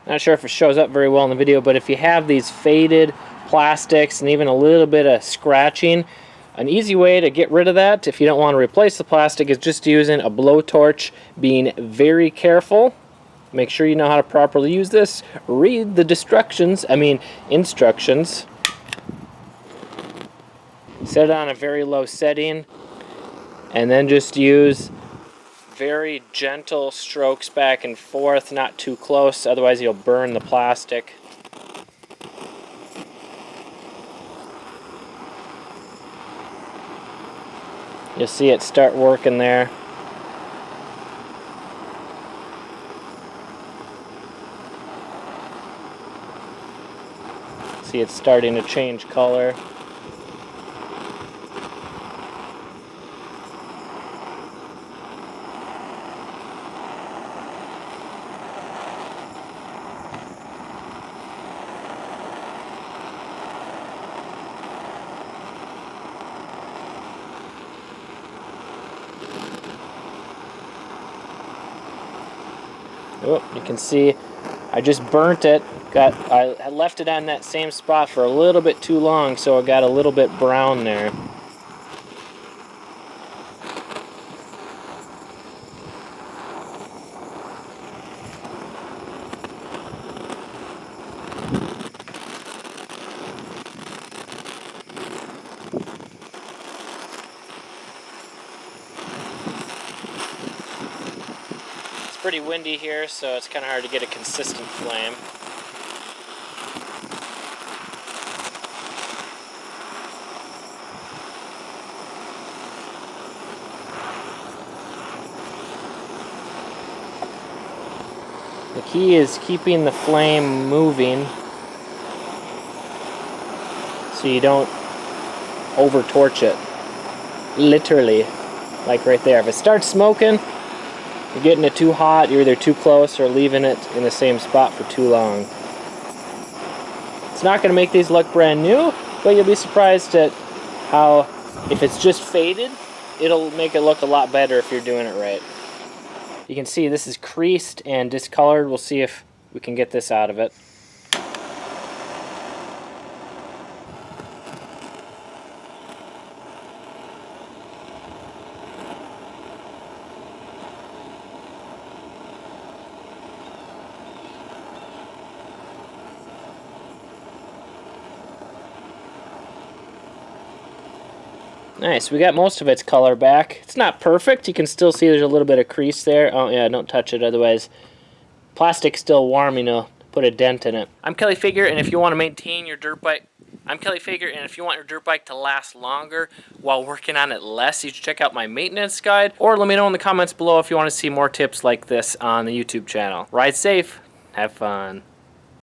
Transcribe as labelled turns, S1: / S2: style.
S1: Not sure if it shows up very well in the video, but if you have these faded plastics and even a little bit of scratching, an easy way to get rid of that, if you don't want to replace the plastic, is just using a blowtorch, being very careful. Make sure you know how to properly use this. Read the instructions. Set it on a very low setting, and then just use very gentle strokes back and forth, not too close, otherwise you'll burn the plastic. You'll see it start working there. See it's starting to change color. Oh, you can see I just burnt it. I left it on that same spot for a little bit too long, so it got a little bit brown there. Pretty windy here, so it's kind of hard to get a consistent flame. The key is keeping the flame moving so you don't over torch it. Literally, like right there. If it starts smoking, you're getting it too hot, you're either too close or leaving it in the same spot for too long. It's not going to make these look brand new, but you'll be surprised at how, if it's just faded, it'll make it look a lot better if you're doing it right. You can see this is creased and discolored. We'll see if we can get this out of it. Nice, we got most of its color back. It's not perfect, you can still see there's a little bit of crease there. Oh yeah, don't touch it, otherwise plastic's still warm, you know, put a dent in it. I'm Kelly Figure, and if you want to maintain your dirt bike, and if you want your dirt bike to last longer while working on it less, you should check out my maintenance guide, or let me know in the comments below if you want to see more tips like this on the YouTube channel. Ride safe, have fun.